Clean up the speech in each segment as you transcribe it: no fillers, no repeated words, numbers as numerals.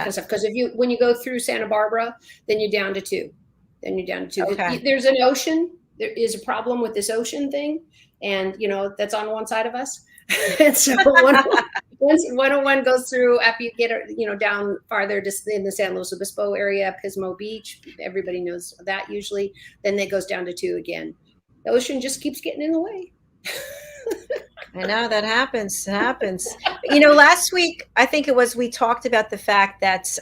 kind of stuff. Because when you go through Santa Barbara, then you're down to 2. Okay. There's an ocean. There is a problem with this ocean thing, and that's on one side of us. And so once 101 goes through, after you get down farther, just in the San Luis Obispo area, Pismo Beach, everybody knows that usually. Then it goes down to 2 again. The ocean just keeps getting in the way. I know that happens. It happens. Last week, I think it was, we talked about the fact that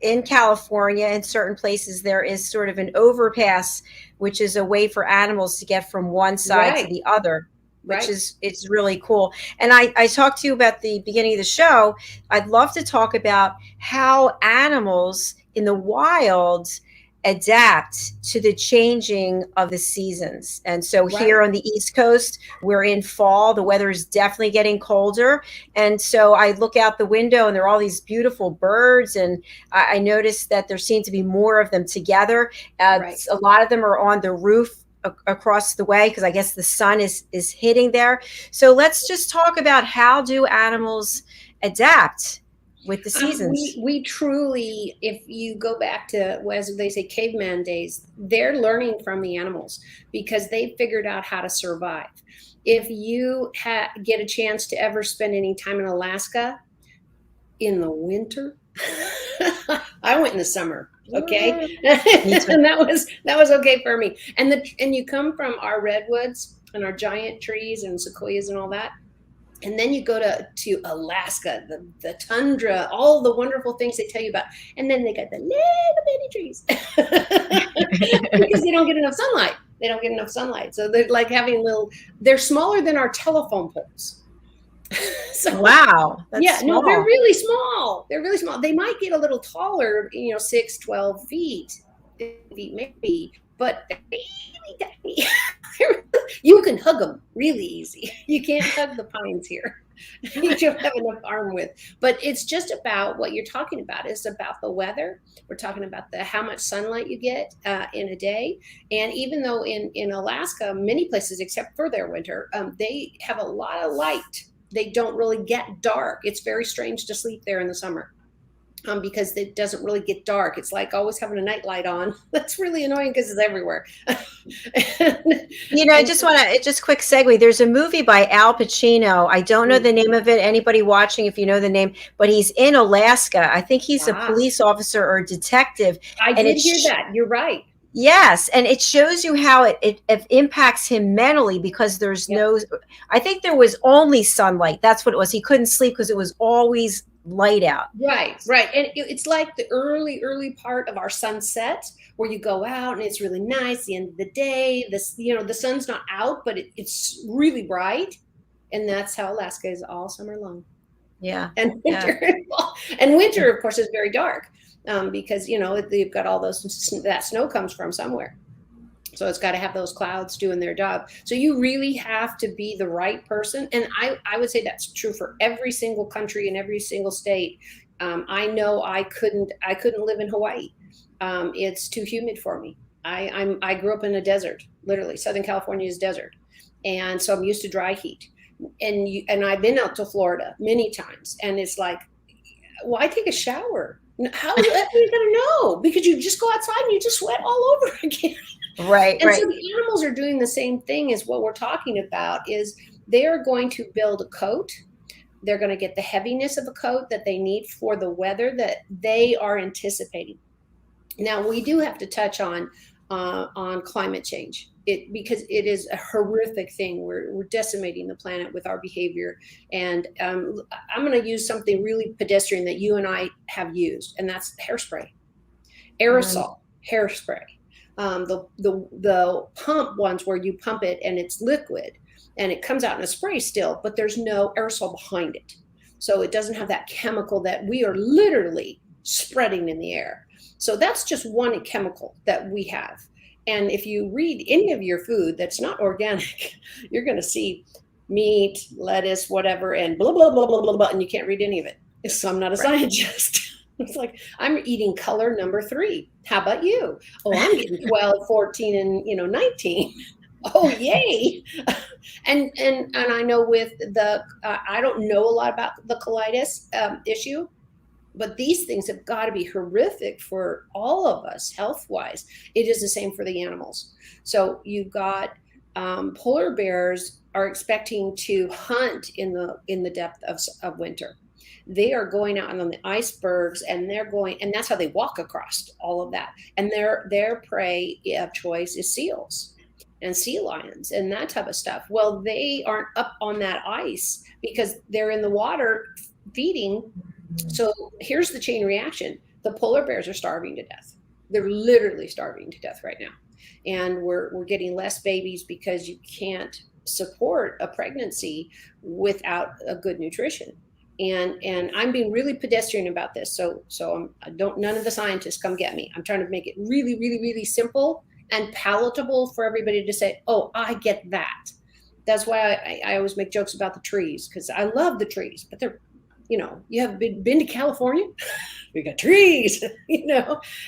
in California, in certain places, there is sort of an overpass, which is a way for animals to get from one side to the other, which is, it's really cool. And I talked to you about the beginning of the show. I'd love to talk about how animals in the wild adapt to the changing of the seasons. And so here on the East Coast, we're in fall. The weather is definitely getting colder. And so I look out the window and there are all these beautiful birds. And I noticed that there seem to be more of them together. A lot of them are on the roof across the way, because I guess the sun is hitting there. So let's just talk about, how do animals adapt with the seasons? We truly, if you go back to, as they say, caveman days, they're learning from the animals because they figured out how to survive. If you get a chance to ever spend any time in Alaska in the winter, I went in the summer. Okay. And that was okay for me. And you come from our redwoods and our giant trees and sequoias and all that. And then you go to Alaska, the tundra, all the wonderful things they tell you about. And then they got the little bitty trees because they don't get enough sunlight. So they're like having they're smaller than our telephone poles. So, wow. That's small. No, they're really small. They might get a little taller, 6, 12 feet maybe, but you can hug them really easy. You can't hug the pines here. You don't have enough arm width. But it's just about what you're talking about. It's about the weather. We're talking about how much sunlight you get in a day. And even though in Alaska, many places except for their winter, they have a lot of light. They don't really get dark. It's very strange to sleep there in the summer. Because it doesn't really get dark. It's like always having a night light on. That's really annoying because it's everywhere. I just want to, just quick segue. There's a movie by Al Pacino. I don't know the name of it. Anybody watching, if you know the name, but he's in Alaska. I think he's a police officer or a detective. I did hear that. You're right. Yes. And it shows you how it impacts him mentally, because there's I think there was only sunlight. That's what it was. He couldn't sleep because it was always light out. Right. And it's like the early part of our sunset, where you go out and it's really nice. The end of the day, the sun's not out, but it's really bright. And that's how Alaska is all summer long. Yeah. And winter, of course, is very dark. Because they've got all that snow comes from somewhere, so it's got to have those clouds doing their job. So you really have to be the right person, and I would say that's true for every single country and every single state. I know I couldn't live in Hawaii. It's too humid for me. I grew up in a desert, literally. Southern California is desert, and so I'm used to dry heat. And I've been out to Florida many times, and it's like, why take a shower? How are you going to know? Because you just go outside and you just sweat all over again. Right. And so the animals are doing the same thing as what we're talking about. Is they are going to build a coat. They're going to get the heaviness of a coat that they need for the weather that they are anticipating. Now, we do have to touch on climate change. Because it is a horrific thing. We're decimating the planet with our behavior. And I'm going to use something really pedestrian that you and I have used, and that's hairspray, aerosol hairspray. The pump ones where you pump it and it's liquid and it comes out in a spray still, but there's no aerosol behind it. So it doesn't have that chemical that we are literally spreading in the air. So that's just one chemical that we have. And if you read any of your food that's not organic, you're going to see meat, lettuce, whatever, and blah, blah, blah, blah, blah, blah, and you can't read any of it. So I'm not a scientist. It's like, I'm eating color number 3. How about you? Oh, I'm getting 12, 14, and 19. Oh, yay. And I know with I don't know a lot about the colitis issue, But these things have got to be horrific for all of us health wise. It is the same for the animals. So you've got polar bears are expecting to hunt in the depth of winter. They are going out on the icebergs, and they're going, and that's how they walk across all of that. And their prey of choice is seals and sea lions and that type of stuff. Well, they aren't up on that ice because they're in the water feeding. So here's the chain reaction. The polar bears are starving to death. They're literally starving to death right now. And we're getting less babies because you can't support a pregnancy without a good nutrition. And I'm being really pedestrian about this. So none of the scientists come get me. I'm trying to make it really, really, really simple and palatable for everybody to say, oh, I get that. That's why I always make jokes about the trees, because I love the trees, but they're, you have been to California? We got trees,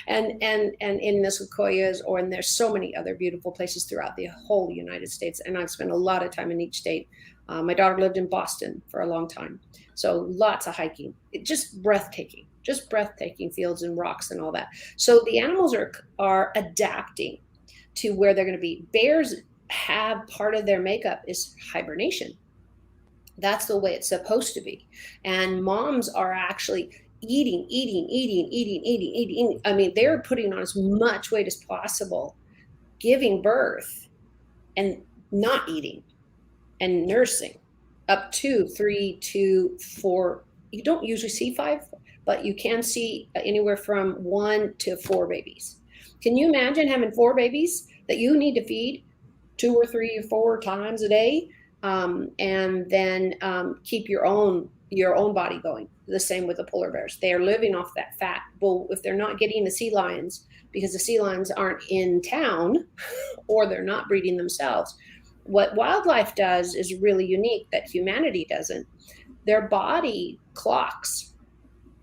and in the sequoias, and there's so many other beautiful places throughout the whole United States. And I've spent a lot of time in each state. My daughter lived in Boston for a long time. So lots of hiking, just breathtaking fields and rocks and all that. So the animals are adapting to where they're going to be. Bears have part of their makeup is hibernation. That's the way it's supposed to be. And moms are actually eating. I mean, they're putting on as much weight as possible, giving birth and not eating and nursing up to 3 to 4. You don't usually see 5, but you can see anywhere from 1 to 4 babies. Can you imagine having 4 babies that you need to feed 2 or 3 or 4 times a day, and then keep your own body going? The same with the polar bears. They are living off that fat. Well, if they're not getting the sea lions, because the sea lions aren't in town or they're not breeding themselves, what wildlife does is really unique that humanity doesn't. Their body clocks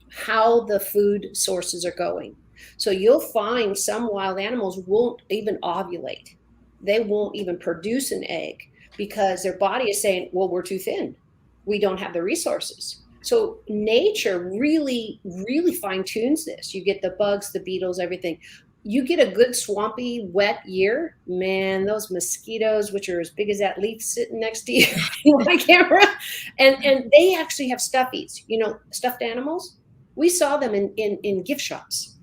how the food sources are going. So you'll find some wild animals won't even ovulate. They won't even produce an egg because their body is saying, well, we're too thin. We don't have the resources. So nature really, really fine tunes this. You get the bugs, the beetles, everything. You get a good swampy, wet year, man, those mosquitoes, which are as big as that leaf sitting next to you on my camera, and they actually have stuffies, stuffed animals. We saw them in gift shops,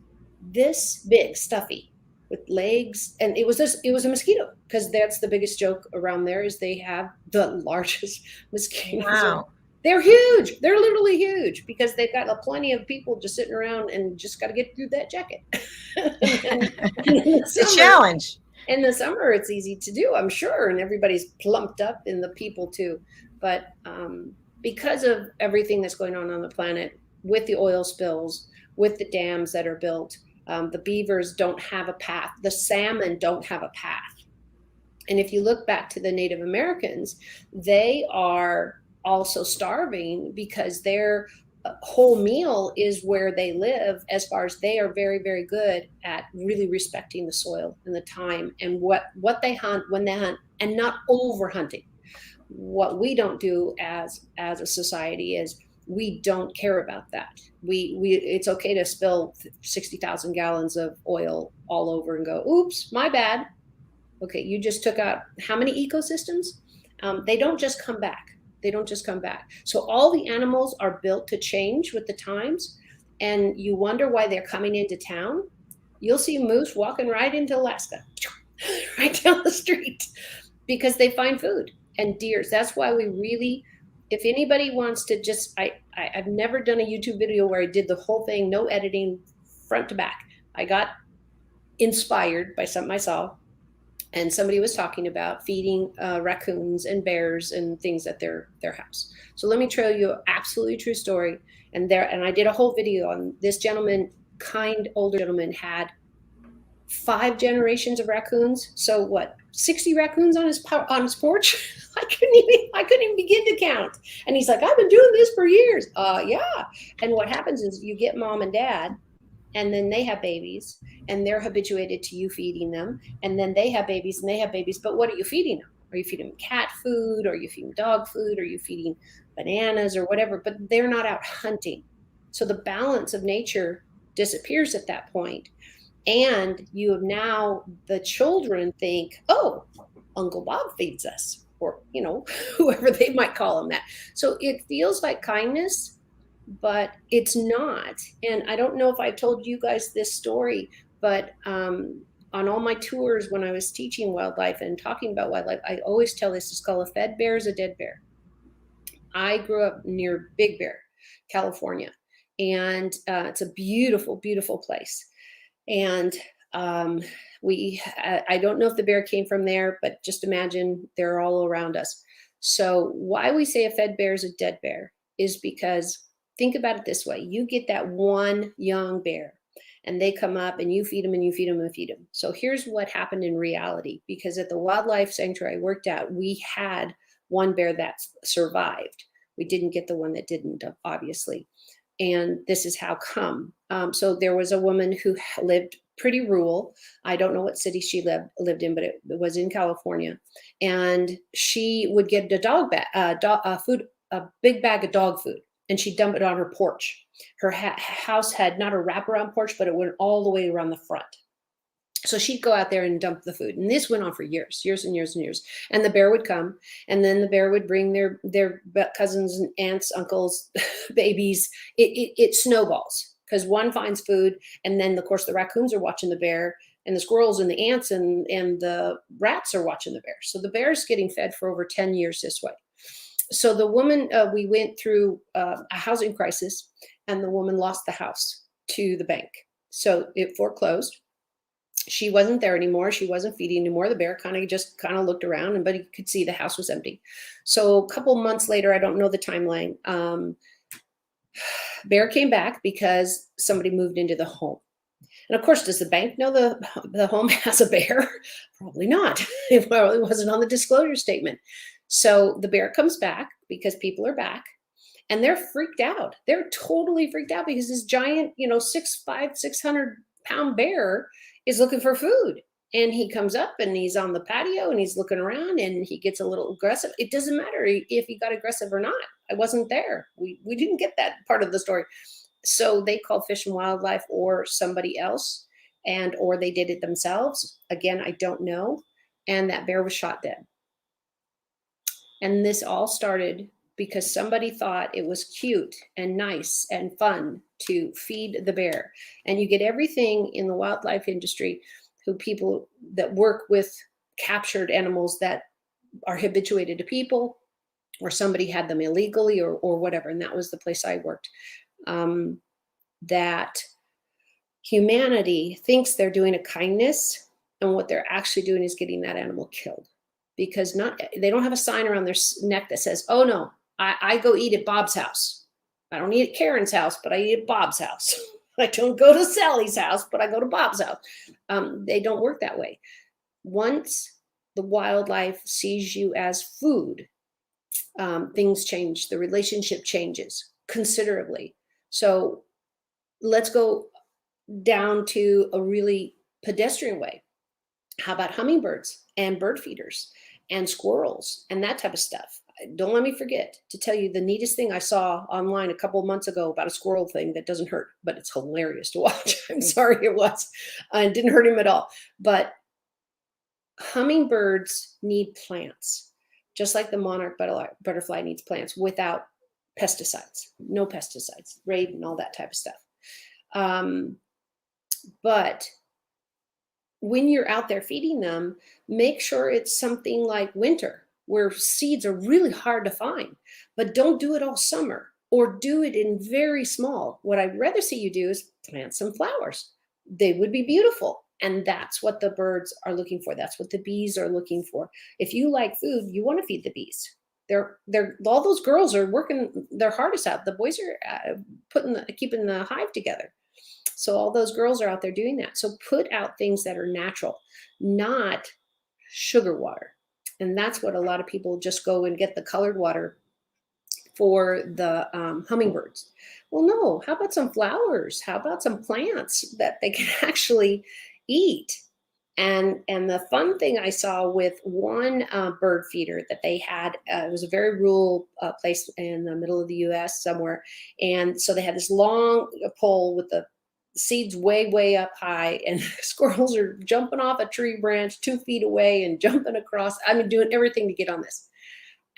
this big stuffy with legs, and it was a mosquito, because that's the biggest joke around there is they have the largest mosquitoes. Wow. They're huge. They're literally huge because they've got plenty of people just sitting around and just got to get through that jacket. It's a challenge. In the summer, it's easy to do, I'm sure, and everybody's plumped up in the people too. But because of everything that's going on the planet, with the oil spills, with the dams that are built, the beavers don't have a path. The salmon don't have a path. And if you look back to the Native Americans, they are also starving because their whole meal is where they live, as far as they are very, very good at really respecting the soil and the time and what they hunt, when they hunt, and not over hunting. What we don't do as a society is we don't care about that. We it's okay to spill 60,000 gallons of oil all over and go, oops, my bad. Okay, you just took out how many ecosystems? They don't just come back. So all the animals are built to change with the times, and you wonder why they're coming into town. You'll see moose walking right into Alaska, right down the street, because they find food, and deers. That's why we really, if anybody wants to just, I've never done a YouTube video where I did the whole thing, no editing, front to back. I got inspired by something I saw. And somebody was talking about feeding raccoons and bears and things at their house. So let me tell you an absolutely true story. And I did a whole video on this gentleman, older gentleman, had 5 generations of raccoons. So what, 60 raccoons on his porch? I couldn't even begin to count. And he's like, I've been doing this for years. Yeah. And what happens is you get mom and dad, and then they have babies, and they're habituated to you feeding them. And then they have babies, but what are you feeding them? Are you feeding them cat food? Are you feeding dog food? Are you feeding bananas or whatever? But they're not out hunting. So the balance of nature disappears at that point. And you have now, the children think, oh, Uncle Bob feeds us, or, whoever they might call him that. So it feels like kindness, but it's not. And I don't know if I told you guys this story, but on all my tours when I was teaching wildlife and talking about wildlife, I always tell this, it's called a fed bear is a dead bear. I grew up near Big Bear, California, and it's a beautiful, beautiful place. And I don't know if the bear came from there, but just imagine they're all around us. So why we say a fed bear is a dead bear is because, think about it this way. You get that one young bear and they come up and you feed them and you feed them and feed them. So here's what happened in reality, because at the wildlife sanctuary I worked at, we had one bear that survived. We didn't get the one that didn't, obviously. And this is how come. So there was a woman who lived pretty rural. I don't know what city she lived in, but it was in California. And she would get a big bag of dog food, and she'd dump it on her porch. Her house had not a wraparound porch, but it went all the way around the front. So she'd go out there and dump the food. And this went on for years and years and years. And the bear would come, and then the bear would bring their cousins and aunts, uncles, babies. It snowballs because one finds food. And then, of course, the raccoons are watching the bear, and the squirrels and the ants and the rats are watching the bear. So the bear's getting fed for over 10 years this way. So the woman, we went through a housing crisis, and the woman lost the house to the bank. So it foreclosed. She wasn't there anymore. She wasn't feeding anymore. The bear kind of looked around, but he could see the house was empty. So a couple months later, I don't know the timeline, bear came back because somebody moved into the home. And of course, does the bank know the home has a bear? Probably not. It wasn't on the disclosure statement. So the bear comes back because people are back, and they're freaked out. They're totally freaked out because this giant, 6'5", 600-pound bear is looking for food. And he comes up and he's on the patio and he's looking around and he gets a little aggressive. It doesn't matter if he got aggressive or not. I wasn't there. We didn't get that part of the story. So they called Fish and Wildlife or somebody else, or they did it themselves. Again, I don't know. And that bear was shot dead. And this all started because somebody thought it was cute and nice and fun to feed the bear. And you get everything in the wildlife industry, people that work with captured animals that are habituated to people, or somebody had them illegally or whatever. And that was the place I worked. That humanity thinks they're doing a kindness, and what they're actually doing is getting that animal killed, because they don't have a sign around their neck that says, oh no, I go eat at Bob's house. I don't eat at Karen's house, but I eat at Bob's house. I don't go to Sally's house, but I go to Bob's house. They don't work that way. Once the wildlife sees you as food, things change. The relationship changes considerably. So let's go down to a really pedestrian way. How about hummingbirds and bird feeders and squirrels and that type of stuff? Don't let me forget to tell you the neatest thing I saw online a couple of months ago about a squirrel thing that doesn't hurt, but it's hilarious to watch. I'm sorry it was. It didn't hurt him at all. But hummingbirds need plants, just like the monarch butterfly needs plants, without pesticides, no pesticides, raid and all that type of stuff. But when you're out there feeding them, make sure it's something like winter, where seeds are really hard to find, but don't do it all summer, or do it in very small. What I'd rather see you do is plant some flowers. They would be beautiful. And that's what the birds are looking for. That's what the bees are looking for. If you like food, you want to feed the bees. All those girls are working their hardest out. The boys are keeping the hive together. So all those girls are out there doing that. So put out things that are natural, not sugar water. And that's what a lot of people just go and get the colored water for the hummingbirds. Well, no, how about some flowers? How about some plants that they can actually eat? And the fun thing I saw with one bird feeder that they had, it was a very rural place in the middle of the U.S. somewhere, and so they had this long pole with the seeds way up high, and squirrels are jumping off a tree branch 2 feet away and jumping across. I mean, doing everything to get on this.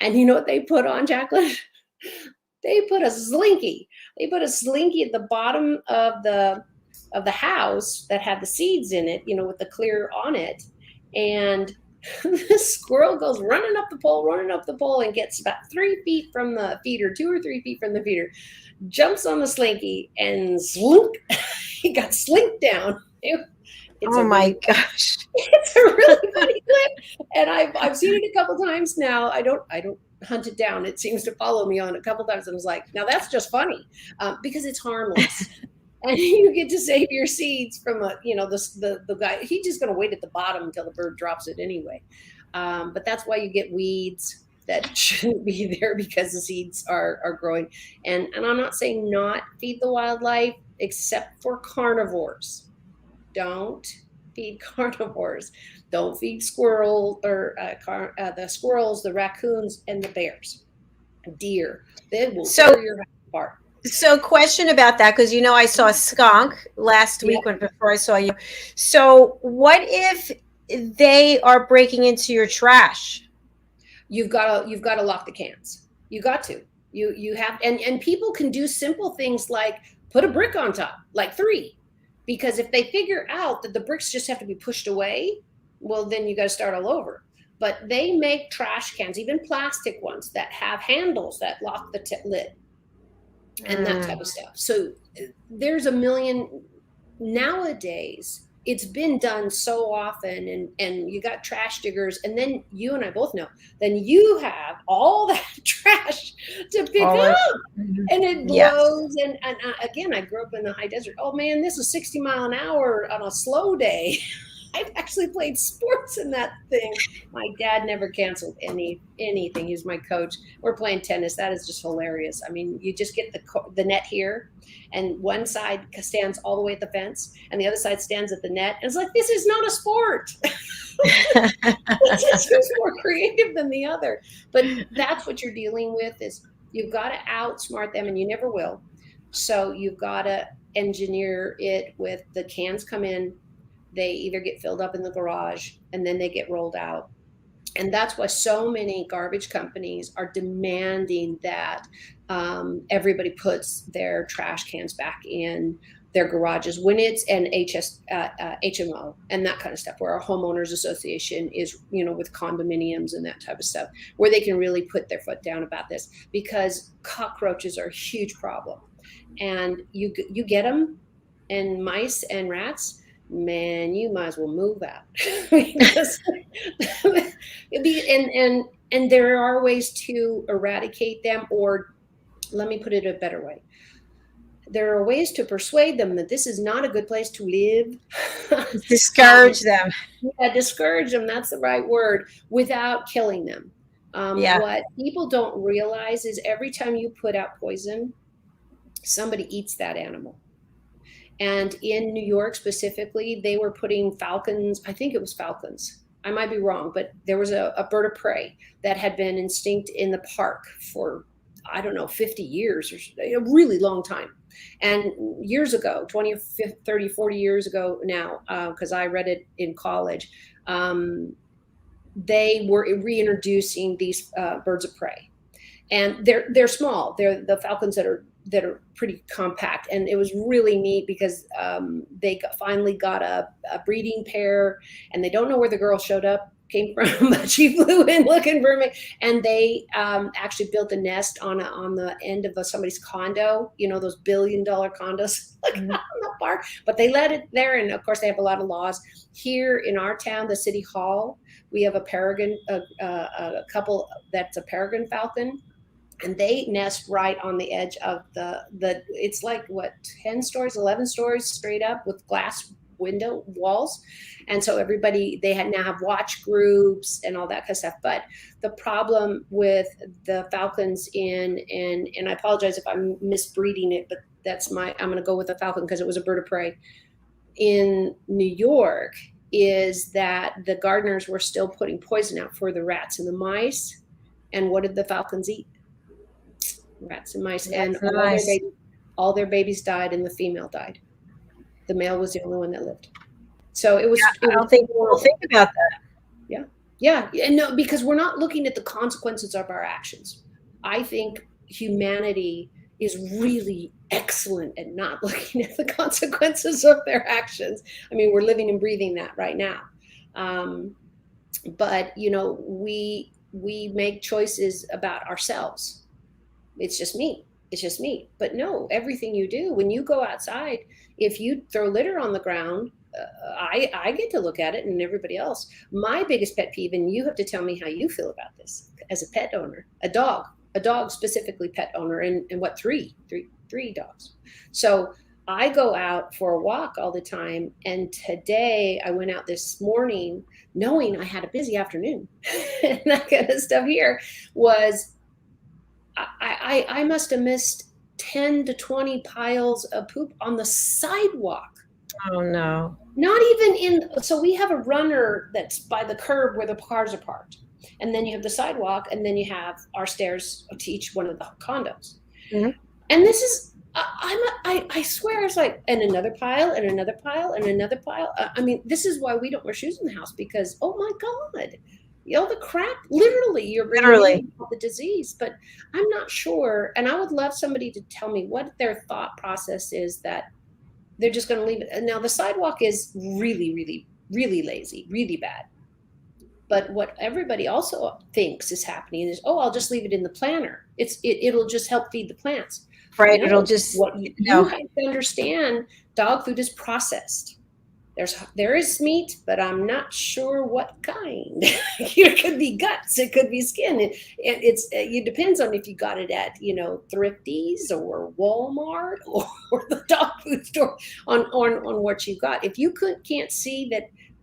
And you know what they put on, Jacalyn? They put a slinky. They put a slinky at the bottom of the house that had the seeds in it, with the clear on it. And the squirrel goes running up the pole, and gets about 3 feet from the feeder, 2 or 3 feet from the feeder, jumps on the slinky, and slink, he got slinked down. Oh my gosh. It's a really funny clip. And I've seen it a couple times now. I don't hunt it down. It seems to follow me on a couple times. And I was like, now that's just funny, because it's harmless. And you get to save your seeds from the guy. He's just going to wait at the bottom until the bird drops it anyway. But that's why you get weeds that shouldn't be there, because the seeds are growing. And I'm not saying not feed the wildlife, except for carnivores. Don't feed carnivores. Don't feed squirrels or the squirrels, the raccoons, and the bears. Deer. They will tear your house apart. So question about that, because I saw a skunk last week before I saw you. So what if they are breaking into your trash? You've got to lock the cans. You got to. You have, and people can do simple things like put a brick on top, like 3. Because if they figure out that the bricks just have to be pushed away, well, then you got to start all over. But they make trash cans, even plastic ones, that have handles that lock the lid and that type of stuff. So there's a million nowadays. It's been done so often, and you got trash diggers, and then you and I both know, then you have all that trash to pick up, and it blows. Yes. And again, I grew up in the high desert. Oh man, this is 60 miles an hour on a slow day. I've actually played sports in that thing. My dad never canceled anything. He was my coach. We're playing tennis. That is just hilarious. I mean, you just get the net here, and one side stands all the way at the fence, and the other side stands at the net. And it's like, this is not a sport. It's who's more creative than the other. But that's what you're dealing with, is you've got to outsmart them, and you never will. So you've got to engineer it with the cans come in. They either get filled up in the garage, and then they get rolled out. And that's why so many garbage companies are demanding that everybody puts their trash cans back in their garages when it's an HMO and that kind of stuff, where our homeowners association is, with condominiums and that type of stuff, where they can really put their foot down about this, because cockroaches are a huge problem. And you get them, and mice and rats, man, you might as well move out. and there are ways to eradicate them, or let me put it a better way. There are ways to persuade them that this is not a good place to live. Discourage them. Yeah, discourage them. That's the right word, without killing them. What people don't realize is every time you put out poison, somebody eats that animal. And in New York specifically, they were putting falcons. I think it was falcons. I might be wrong, but there was a bird of prey that had been extinct in the park for, 50 years, or a really long time. And years ago, 20 or 30, 40 years ago now, because I read it in college, they were reintroducing these birds of prey. And they're small. They're the falcons that are pretty compact. And it was really neat, because they finally got a breeding pair, and they don't know where the girl came from, but she flew in looking for me. And they actually built a nest on the end of somebody's condo, those $1 billion condos, on the park. But they let it there. And of course, they have a lot of laws. Here in our town, the city hall, we have a peregrine, a couple that's a peregrine falcon. And they nest right on the edge of the it's like 10 stories, 11 stories straight up with glass window walls. And so they now have watch groups and all that kind of stuff. But the problem with the falcons and I apologize if I'm misbreeding it, but I'm going to go with the falcon because it was a bird of prey in New York, is that the gardeners were still putting poison out for the rats and the mice. And what did the falcons eat? Rats and mice. That's And nice. all their babies died and the female died. The male was the only one that lived. So it was I don't think people horrible. think about that. Yeah. Yeah. And no, because we're not looking at the consequences of our actions. I think humanity is really excellent at not looking at the consequences of their actions. I mean, we're living and breathing that right now. But we make choices about ourselves. It's just me. It's just me. But no, everything you do, when you go outside, if you throw litter on the ground, I get to look at it and everybody else. My biggest pet peeve, and you have to tell me how you feel about this as a pet owner, a dog specifically pet owner, and what, three dogs. So I go out for a walk all the time. And today I went out this morning knowing I had a busy afternoon and that kind of stuff here was, I must have missed 10 to 20 piles of poop on the sidewalk. Oh no. Not even so we have a runner that's by the curb where the cars are parked. And then you have the sidewalk, and then you have our stairs to each one of the condos. Mm-hmm. And this is, I swear, it's like, and another pile, and another pile, and another pile. I mean, this is why we don't wear shoes in the house, because, oh my God, the crap, literally, you're bringing the disease. But I'm not sure. And I would love somebody to tell me what their thought process is that they're just going to leave it. And now the sidewalk is really, really, really lazy, really bad. But what everybody also thinks is happening is, I'll just leave it in the planter. It'll just help feed the plants. Right. It'll just, you have to understand, dog food is processed. There is meat, but I'm not sure what kind. It could be guts, it could be skin. It depends on if you got it at Thrifties or Walmart or the dog food store on what you got. If you can't see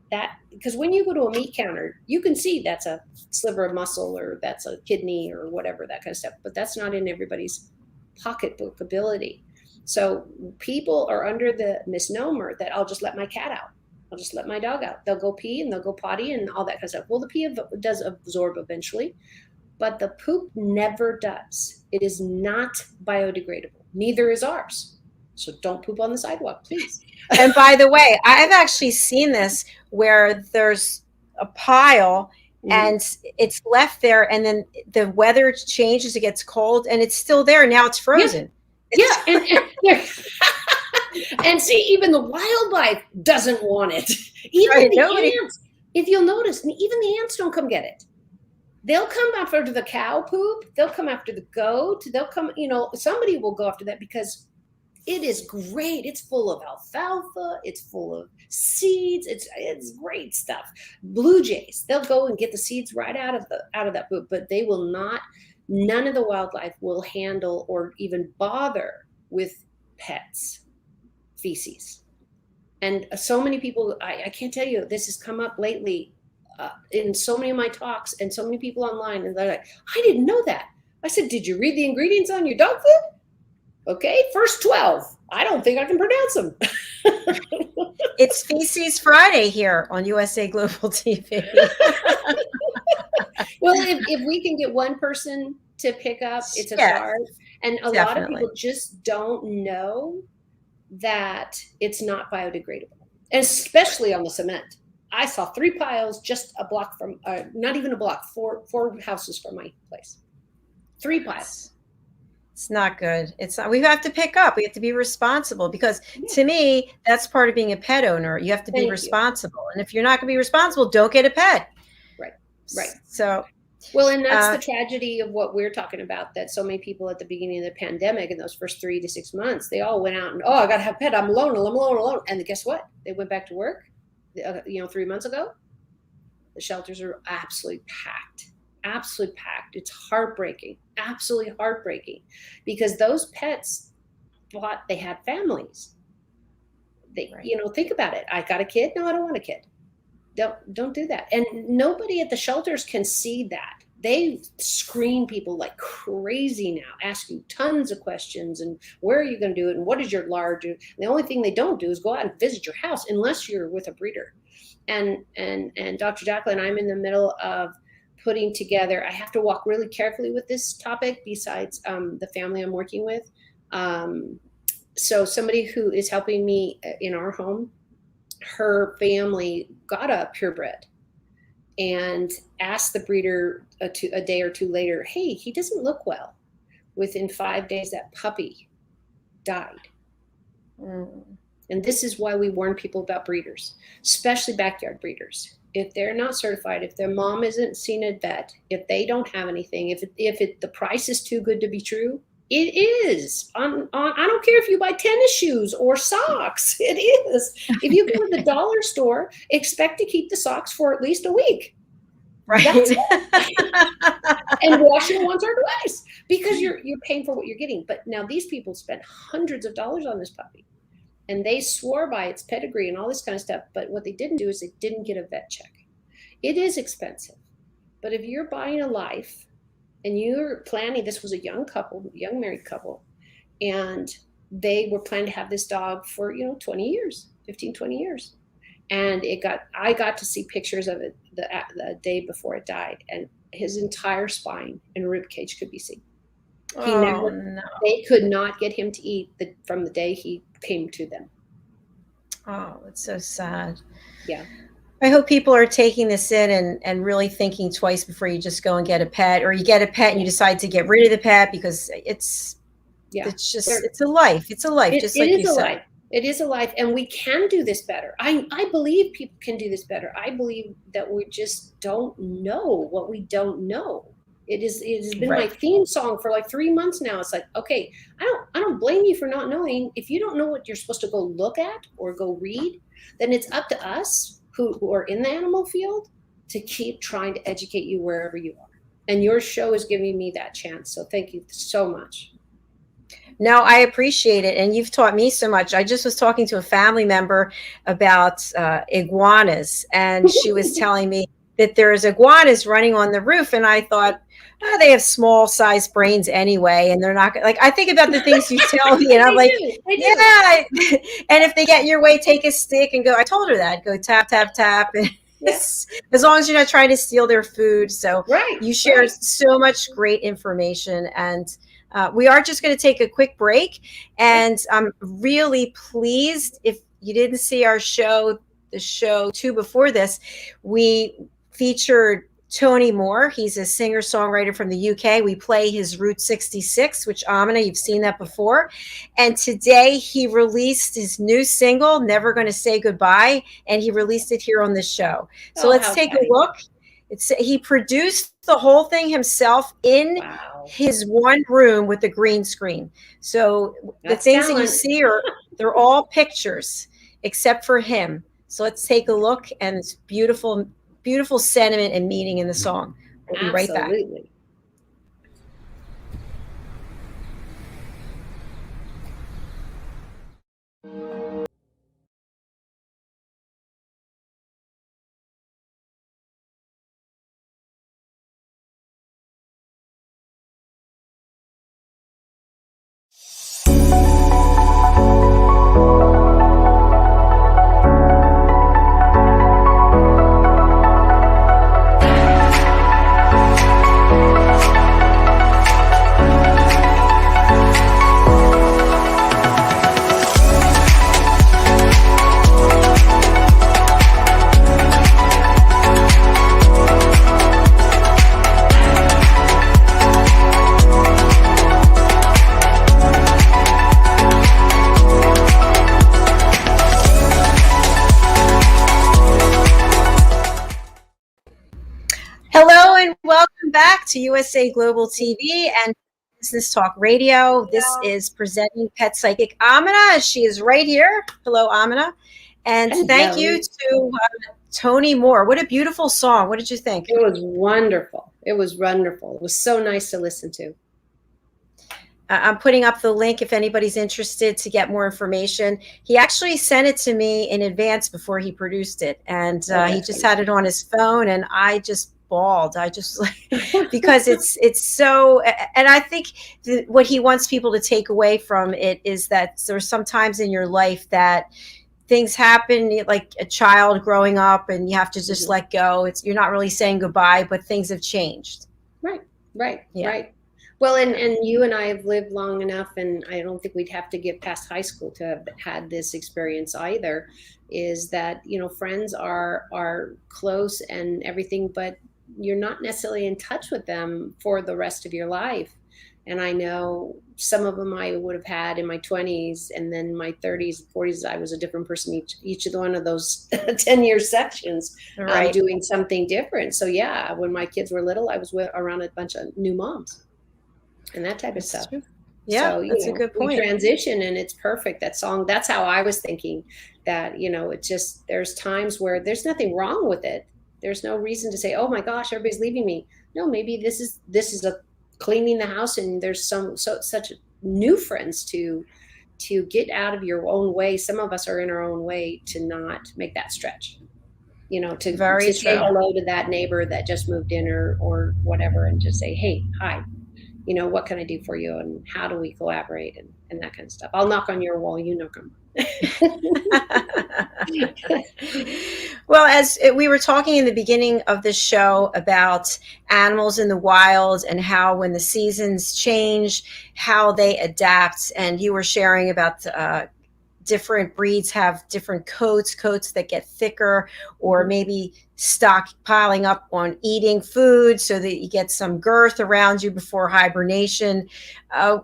that, because when you go to a meat counter, you can see that's a sliver of muscle or that's a kidney or whatever, that kind of stuff. But that's not in everybody's pocketbook ability. So people are under the misnomer that I'll just let my cat out. I'll just let my dog out. They'll go pee and they'll go potty and all that kind of stuff. Well, the pee does absorb eventually, but the poop never does. It is not biodegradable. Neither is ours. So don't poop on the sidewalk, please. And by the way, I've actually seen this where there's a pile and it's left there, and then the weather changes, it gets cold, and it's still there. Now it's frozen. Yeah. And see, even the wildlife doesn't want it. Even the ants, if you'll notice, even the ants don't come get it. They'll come after the cow poop. They'll come after the goat. They'll come, somebody will go after that because it is great. It's full of alfalfa. It's full of seeds. It's great stuff. Blue jays, they'll go and get the seeds right out of that poop, but they will not. None of the wildlife will handle or even bother with pets' feces. And so many people, I can't tell you, this has come up lately in so many of my talks and so many people online, and they're like, I didn't know that. I said, did you read the ingredients on your dog food? Okay, first 12. I don't think I can pronounce them. It's Feces Friday here on USA Global TV. Well, if we can get one person to pick up, it's a start. And a lot of people just don't know that it's not biodegradable, and especially on the cement. I saw 3 piles just a block from, not even a block, four houses from my place. 3 piles. It's not good. It's not. We have to pick up. We have to be responsible, because to me, that's part of being a pet owner. You have to be responsible. And if you're not going to be responsible, don't get a pet. Right. So, well, and that's the tragedy of what we're talking about, that so many people at the beginning of the pandemic, in those first 3 to 6 months, they all went out and, I got to have a pet. I'm alone. And guess what? They went back to work, 3 months ago. The shelters are absolutely packed. It's heartbreaking, absolutely heartbreaking, because those pets thought they had families. Think about it. I got a kid. No, I don't want a kid. Don't do that. And nobody at the shelters can see that. They screen people like crazy now, ask you tons of questions, and where are you going to do it, and what is your large? And the only thing they don't do is go out and visit your house unless you're with a breeder. and Dr. Jacalyn, I'm in the middle of putting together. I have to walk really carefully with this topic. Besides the family I'm working with, so somebody who is helping me in our home, her family got a purebred and asked the breeder a day or two later, hey, he doesn't look well. Within 5 days, that puppy died. And this is why we warn people about breeders, especially backyard breeders. If they're not certified, if their mom isn't seen a vet, if they don't have anything, if the price is too good to be true, it is. I don't care if you buy tennis shoes or socks. It is. If you go to the dollar store, expect to keep the socks for at least a week. Right. And wash it once or twice, because you're paying for what you're getting. But now these people spent hundreds of dollars on this puppy, and they swore by its pedigree and all this kind of stuff. But what they didn't do is they didn't get a vet check. It is expensive. But if you're buying a life and you're planning, this was a young couple, young married couple, and they were planning to have this dog for, 20 years, 15, 20 years. And I got to see pictures of it the day before it died, and his entire spine and rib cage could be seen. They could not get him to eat from the day he came to them. Oh, it's so sad. Yeah. I hope people are taking this in and really thinking twice before you just go and get a pet, or you get a pet and you decide to get rid of the pet, because it's a life. It's a life. Just like you said. Life. It is a life, and we can do this better. I believe people can do this better. I believe that we just don't know what we don't know. It has been my theme song for like 3 months now. It's like, okay, I don't blame you for not knowing. If you don't know what you're supposed to go look at or go read, then it's up to us who are in the animal field to keep trying to educate you wherever you are. And your show is giving me that chance. So thank you so much. No, I appreciate it. And you've taught me so much. I just was talking to a family member about iguanas, and she was telling me that there's iguanas running on the roof. And I thought, they have small size brains anyway, and they're not like, I think about the things you tell me, and I'm like, yeah. And if they get in your way, take a stick and go. I told her that, go tap, tap, tap. And as long as you're not trying to steal their food. So you share so much great information, and we are just going to take a quick break. And I'm really pleased. If you didn't see our show, the show 2 before this, we featured Tony Moore. He's a singer-songwriter from the UK. We play his Route 66, which, Aminah, you've seen that before. And today he released his new single, Never Gonna Say Goodbye, and he released it here on this show. So let's take a look. He produced the whole thing himself in his one room with the green screen. So the things that you see they're all pictures except for him. So let's take a look, and it's beautiful, beautiful sentiment and meaning in the song. We'll be right back. Hello and welcome back to USA Global TV and Business Talk Radio. This is presenting Pet Psychic Aminah. She is right here. Hello, Aminah. And thank you to Tony Moore. What a beautiful song. What did you think? It was wonderful. It was wonderful. It was so nice to listen to. I'm putting up the link if anybody's interested to get more information. He actually sent it to me in advance before he produced it. And he just had it on his phone, and I just bawled. I just because it's so, and I think what he wants people to take away from it is that there's some times in your life that things happen, like a child growing up, and you have to just let go. You're not really saying goodbye, but things have changed. Right. Well, and you and I have lived long enough, and I don't think we'd have to get past high school to have had this experience either, is that, friends are close and everything, but you're not necessarily in touch with them for the rest of your life. And I know some of them I would have had in my 20s, and then my 30s, 40s, I was a different person each of one of those 10-year sections, doing something different. So yeah, when my kids were little, I was around a bunch of new moms and that type of stuff. True. Yeah, so, that's a good point. We transition, and it's perfect. That song, that's how I was thinking, that, it's just, there's times where there's nothing wrong with it. There's no reason to say, oh my gosh, everybody's leaving me. No, maybe this is a cleaning the house, and there's such new friends to get out of your own way. Some of us are in our own way to not make that stretch, to say hello to that neighbor that just moved in or whatever, and just say, hey, hi, what can I do for you, and how do we collaborate, and that kind of stuff. I'll knock on your wall, you knock on mine. Well, as we were talking in the beginning of the show about animals in the wild and how when the seasons change, how they adapt, and you were sharing about different breeds have different coats that get thicker, or maybe stockpiling up on eating food so that you get some girth around you before hibernation.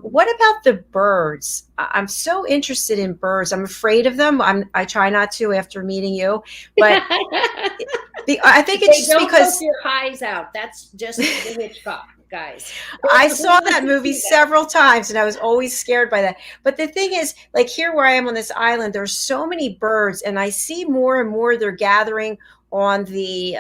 What about the birds? I'm so interested in birds. I'm afraid of them. I try not to after meeting you, but I think it's just because poke your eyes out. That's just the Hitchcock. Guys, I saw that movie several times, and I was always scared by that. But the thing is, like here where I am on this island, there's so many birds, and I see more and more they're gathering on the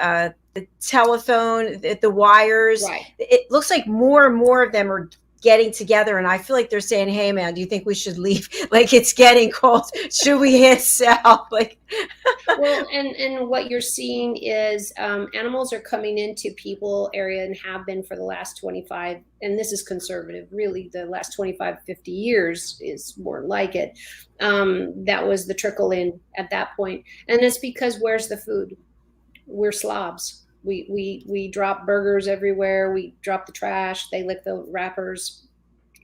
telephone, the wires. Right. It looks like more and more of them are getting together, and I feel like they're saying, hey man, do you think we should leave? Like, it's getting cold, should we hit south? Like well, and what you're seeing is animals are coming into people area, and have been for the last 25, and this is conservative, really the last 25, 50 years is more like it. That was the trickle in at that point. And it's because where's the food? We're slobs. We drop burgers everywhere. We drop the trash. They lick the wrappers.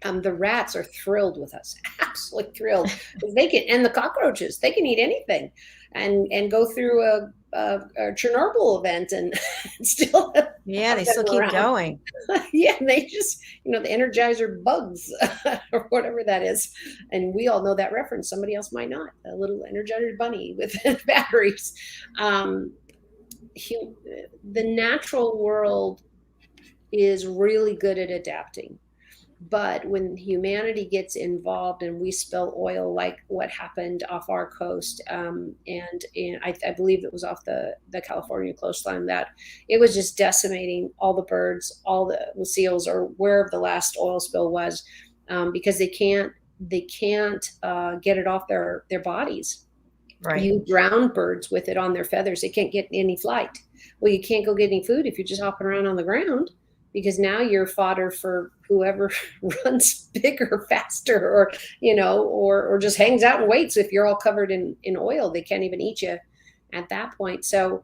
The rats are thrilled with us, absolutely thrilled. They can, and the cockroaches, they can eat anything, and go through a Chernobyl event and still. Yeah, they still keep going. Yeah, they just, the Energizer bugs or whatever that is, and we all know that reference. Somebody else might not. A little Energizer bunny with batteries. The natural world is really good at adapting, but when humanity gets involved and we spill oil, like what happened off our coast, and I believe it was off the California coastline, that it was just decimating all the birds, all the seals, or wherever the last oil spill was, because they can't get it off their bodies. Right. You drown birds with it on their feathers. They can't get any flight. Well, you can't go get any food if you're just hopping around on the ground, because now you're fodder for whoever runs bigger, faster, or just hangs out and waits. If you're all covered in oil, they can't even eat you at that point. So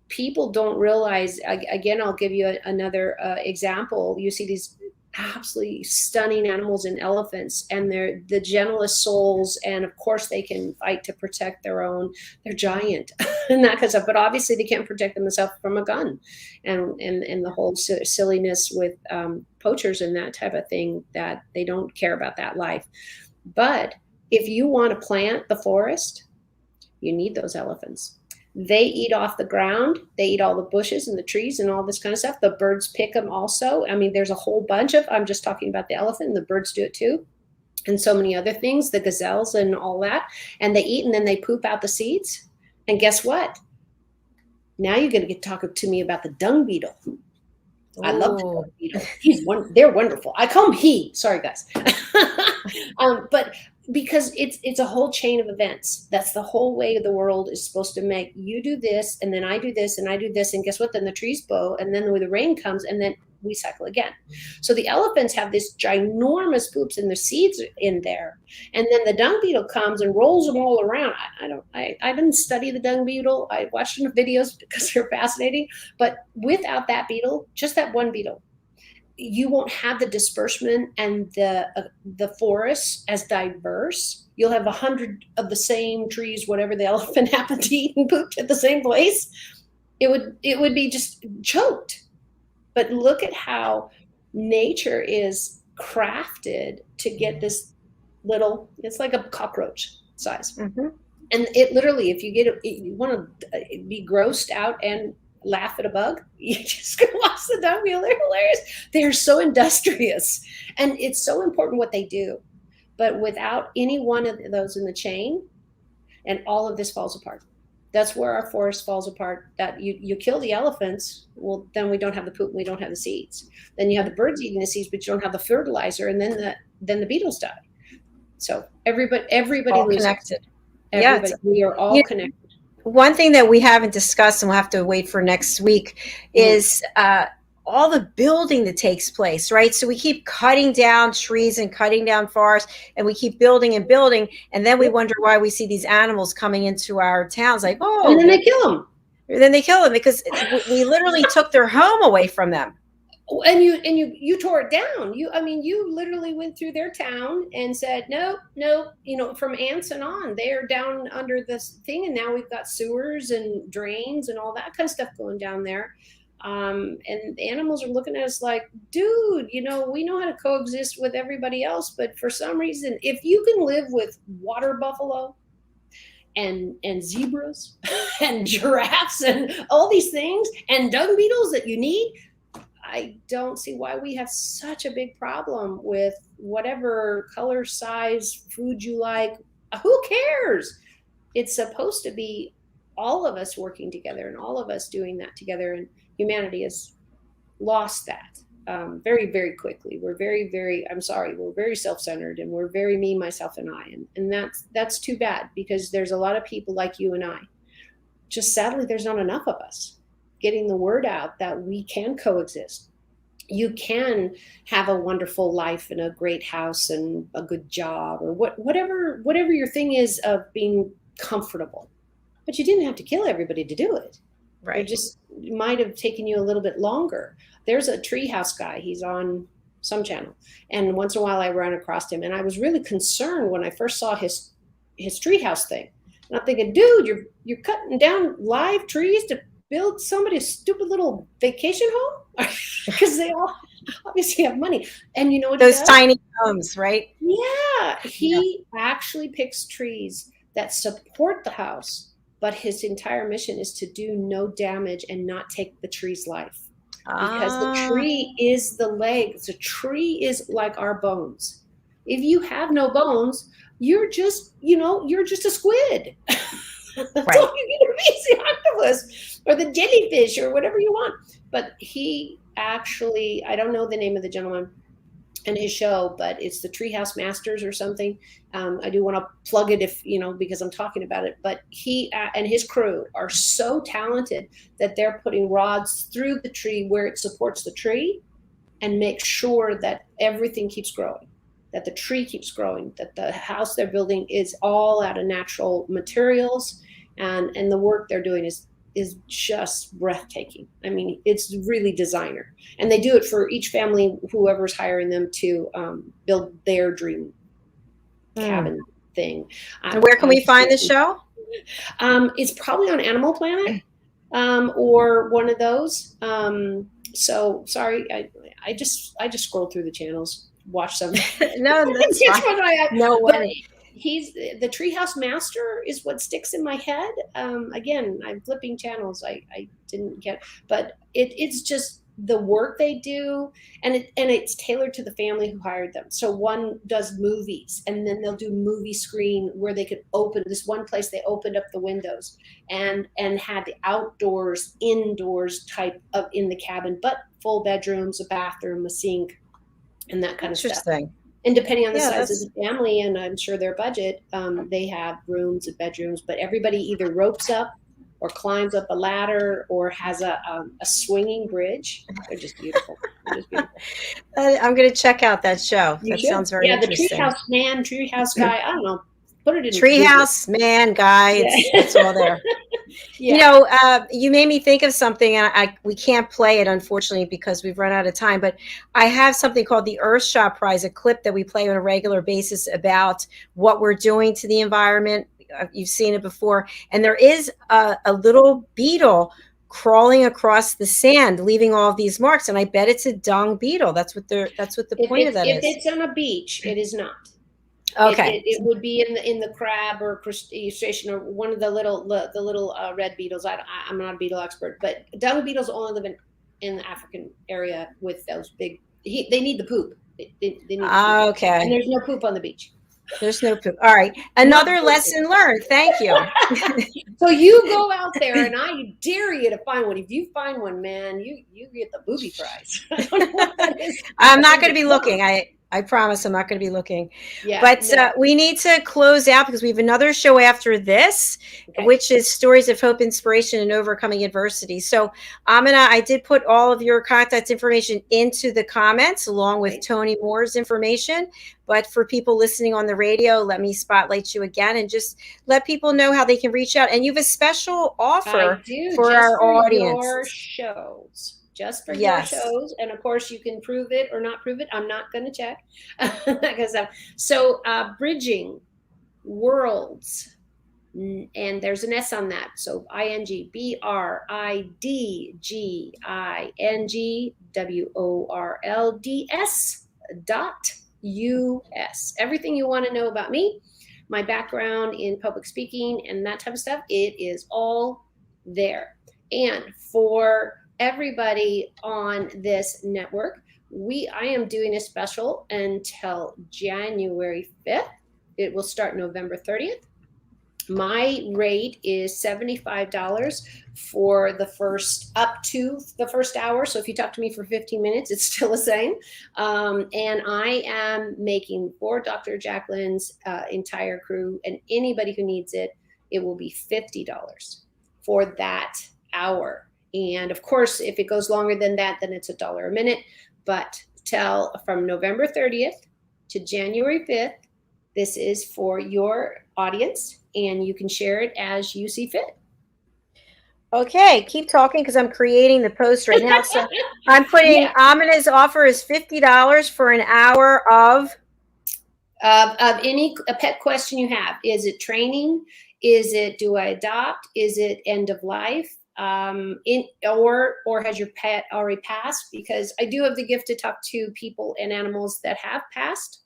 people don't realize, again, I'll give you another example. You see these absolutely stunning animals in elephants, and they're the gentlest souls, and of course they can fight to protect their own. They're giant and that kind of stuff, but obviously they can't protect themselves from a gun, and the whole silliness with poachers and that type of thing, that they don't care about that life. But if you want to plant the forest, you need those elephants. They eat off the ground. They eat all the bushes and the trees and all this kind of stuff. The birds pick them also. I mean, there's a whole bunch of, I'm just talking about the elephant, and the birds do it too. And so many other things, the gazelles and all that. And they eat, and then they poop out the seeds. And guess what? Now you're going to get talking to me about the dung beetle. Ooh. I love the dung beetle. They're wonderful. I call him he. Sorry, guys. But because it's a whole chain of events. That's the whole way the world is supposed to make. You do this, and then I do this, and I do this, and guess what? Then the trees blow, and then when the rain comes, and then we cycle again. So the elephants have this ginormous poops and the seeds in there. And then the dung beetle comes and rolls them all around. I didn't study the dung beetle. I watched the videos because they're fascinating. But without that beetle, just that one beetle, you won't have the disbursement and the forest as diverse. You'll have 100 of the same trees, whatever the elephant happened to eat and pooped at the same place. It would be just choked. But look at how nature is crafted to get this little, it's like a cockroach size. Mm-hmm. And it literally, if you want to be grossed out and laugh at a bug, you just go watch the dung beetle. They're hilarious. They're so industrious, and it's so important what they do. But without any one of those in the chain, and all of this falls apart. That's where our forest falls apart. That you kill the elephants, well, then we don't have the poop, and we don't have the seeds. Then you have the birds eating the seeds, but you don't have the fertilizer, and then the beetles die. So everybody all connected. Everybody, we are all connected. One thing that we haven't discussed, and we'll have to wait for next week, is all the building that takes place, right? So we keep cutting down trees and cutting down forests, and we keep building and building, and then we wonder why we see these animals coming into our towns, like, oh, and then they kill them. Then they kill them because we literally took their home away from them. And you tore it down. You literally went through their town and said, no, from ants and on, they're down under this thing. And now we've got sewers and drains and all that kind of stuff going down there. And the animals are looking at us like, dude, we know how to coexist with everybody else. But for some reason, if you can live with water buffalo and zebras and giraffes and all these things and dung beetles that you need, I don't see why we have such a big problem with whatever color, size, food you like. Who cares? It's supposed to be all of us working together and all of us doing that together. And humanity has lost that very, very quickly. We're very, very, we're very self-centered, and we're very me, myself, and I. And that's too bad, because there's a lot of people like you and I. Just sadly, there's not enough of us getting the word out that we can coexist. You can have a wonderful life and a great house and a good job, or whatever your thing is of being comfortable. But you didn't have to kill everybody to do it. Right. It just might have taken you a little bit longer. There's a treehouse guy. He's on some channel, and once in a while I run across him, and I was really concerned when I first saw his treehouse thing. And I'm thinking, dude, you're cutting down live trees to build somebody's stupid little vacation home, because they all obviously have money. And you know what? Those tiny homes, right? Yeah. He actually picks trees that support the house, but his entire mission is to do no damage and not take the tree's life. Because the tree is the legs. The tree is like our bones. If you have no bones, you're just a squid. That's all you get to be, the octopus or the jellyfish or whatever you want. But he actually, I don't know the name of the gentleman and his show, but it's the Treehouse Masters or something. I do want to plug it because I'm talking about it. But he and his crew are so talented that they're putting rods through the tree where it supports the tree and make sure that everything keeps growing, that the tree keeps growing, that the house they're building is all out of natural materials. And the work they're doing is just breathtaking. I mean, it's really designer. And they do it for each family, whoever's hiring them to build their dream cabin thing. And where can we find the show? It's probably on Animal Planet or one of those. So sorry, I just scroll through the channels, watch some. No, that's fine. No way. He's the Treehouse Master is what sticks in my head. Again, I'm flipping channels. I didn't get, but it's just the work they do, and it's tailored to the family who hired them. So one does movies, and then they'll do movie screen where they could open this one place. They opened up the windows and had the outdoors, indoors type of in the cabin, but full bedrooms, a bathroom, a sink, and that kind of stuff. Interesting. And depending on the size of the family, and I'm sure their budget, they have rooms and bedrooms, but everybody either ropes up or climbs up a ladder or has a swinging bridge. They're just beautiful. They're just beautiful. I'm going to check out that show. You That should. sounds very Yeah, the interesting. treehouse man, treehouse guy. I don't know. Put it in Google. Treehouse man guy. Yeah. It's all there. Yeah. You know, you made me think of something, and we can't play it, unfortunately, because we've run out of time, but I have something called the Earthshot Prize, a clip that we play on a regular basis about what we're doing to the environment. You've seen it before. And there is a little beetle crawling across the sand, leaving all of these marks. And I bet it's a dung beetle. That's what the point of that is. If it's on a beach, it is not. Okay. It would be in the crab or crustacean or one of the little red beetles. I'm not a beetle expert, but dung beetles only live in the African area with those big. They need the poop. They need the poop. Okay. And there's no poop on the beach. There's no poop. All right. Another lesson learned. Thank you. So you go out there, and I dare you to find one. If you find one, man, you get the booby prize. I don't know what that is. I'm not going to be looking. I promise I'm not going to be looking. Yeah, but we need to close out because we have another show after this, which is Stories of Hope, Inspiration, and Overcoming Adversity. So, Aminah, I did put all of your contact information into the comments along with Tony Moore's information. But for people listening on the radio, let me spotlight you again and just let people know how they can reach out. And you have a special offer for our audience. Your shows. Just for your shows. And of course you can prove it or not prove it. I'm not going to check. So Bridging Worlds, and there's an S on that. So INGBRIDGINGWORLDS.US. Everything you want to know about me, my background in public speaking and that type of stuff, it is all there. And for everybody on this network, I am doing a special until January 5th. It will start November 30th. My rate is $75 for up to the first hour. So if you talk to me for 15 minutes, it's still the same. And I am making for Dr. Jacalyn's entire crew and anybody who needs it, it will be $50 for that hour. And of course, if it goes longer than that, then it's $1 a minute. But from November 30th to January 5th, this is for your audience, and you can share it as you see fit. Okay, keep talking because I'm creating the post right now. So I'm putting Aminah's offer is $50 for an hour of any pet question you have. Is it training? Is it do I adopt? Is it end of life? Or has your pet already passed? Because I do have the gift to talk to people and animals that have passed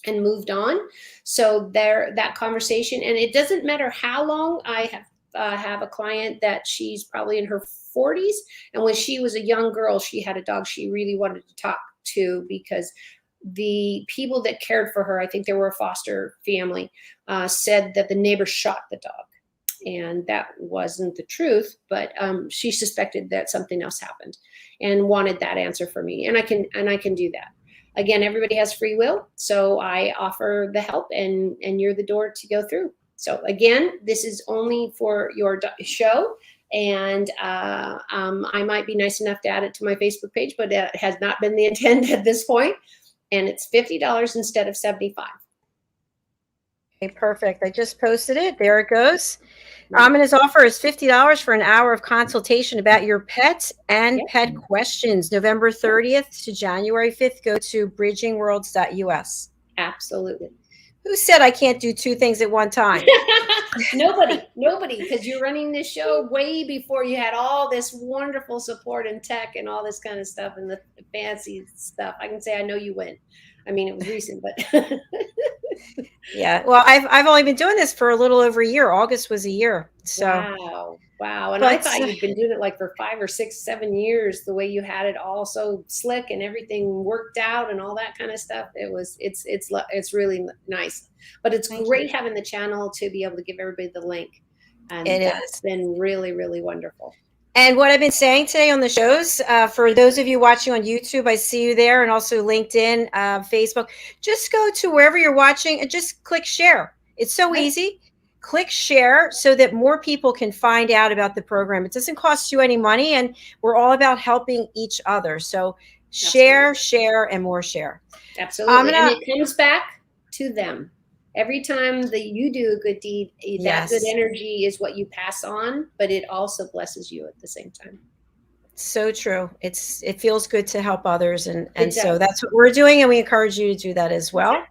and moved on. So that conversation, and it doesn't matter how long. I have a client that she's probably in her 40s, and when she was a young girl, she had a dog she really wanted to talk to because the people that cared for her, I think they were a foster family, said that the neighbor shot the dog. And that wasn't the truth, but she suspected that something else happened and wanted that answer for me. And I can do that. Again, everybody has free will. So I offer the help and you're the door to go through. So again, this is only for your show. And I might be nice enough to add it to my Facebook page, but it has not been the intent at this point. And it's $50 instead of $75. Okay, perfect. I just posted it. There it goes. Aminah's offer is $50 for an hour of consultation about your pets and pet questions. November 30th to January 5th. Go to bridgingworlds.us. Absolutely. Who said I can't do two things at one time? Nobody, because you're running this show way before you had all this wonderful support and tech and all this kind of stuff and the fancy stuff. I can say I know you win. I mean, it was recent, but yeah. Well, I've only been doing this for a little over a year. August was a year. So wow. And I thought you'd been doing it like for 5 or 6, 7 years. The way you had it all so slick and everything worked out and all that kind of stuff. It's really nice. But it's great having the channel to be able to give everybody the link, and that's been really, really wonderful. And what I've been saying today on the shows, for those of you watching on YouTube, I see you there, and also LinkedIn, Facebook. Just go to wherever you're watching and just click share. It's so easy. click share so that more people can find out about the program. It doesn't cost you any money, and we're all about helping each other. So share, share, and more share. Absolutely. And it comes back to them. Every time that you do a good deed, that good energy is what you pass on, but it also blesses you at the same time. So true. It feels good to help others. And so that's what we're doing. And we encourage you to do that as well.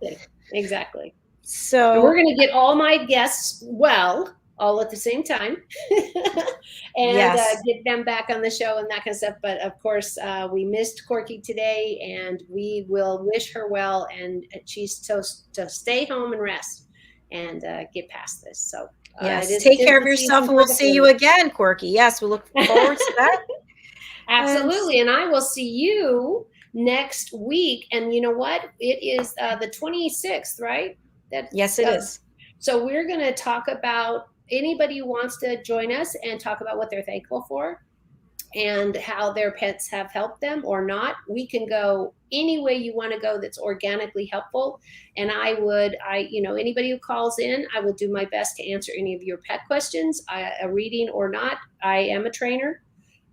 Exactly. So and we're going to get all my guests well, all at the same time, and get them back on the show and that kind of stuff. But of course, we missed Corky today, and we will wish her well. And she's to stay home and rest and get past this. So yes, take care of yourself, and we'll see you again, Corky. Yes, we look forward to that. Absolutely. And I will see you next week. And you know what? It is the 26th, right? Yes, it is. So we're going to talk about anybody who wants to join us and talk about what they're thankful for and how their pets have helped them or not. We can go any way you want to go that's organically helpful. And anybody who calls in, I will do my best to answer any of your pet questions, a reading or not. I am a trainer,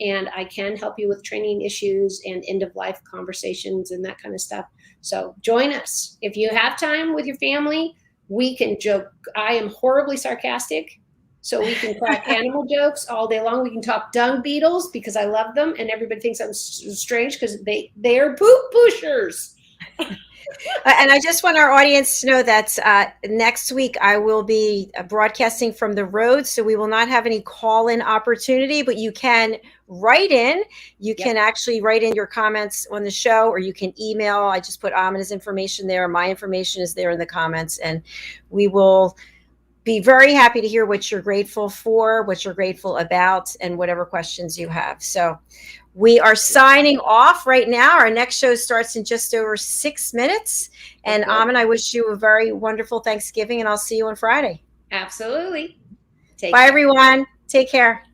and I can help you with training issues and end-of-life conversations and that kind of stuff. So join us. If you have time with your family, we can joke. I am horribly sarcastic, so we can crack animal jokes all day long. We can talk dung beetles because I love them, and everybody thinks I'm strange because they are poop pushers. And I just want our audience to know that next week I will be broadcasting from the road, so we will not have any call-in opportunity, but you can write in. You can actually write in your comments on the show, or you can email. I just put Aminah's information there. My information is there in the comments, and we will be very happy to hear what you're grateful for, what you're grateful about, and whatever questions you have. So we are signing off right now. Our next show starts in just over 6 minutes. And Aminah, I wish you a very wonderful Thanksgiving, and I'll see you on Friday. Absolutely. Bye, everyone. Take care.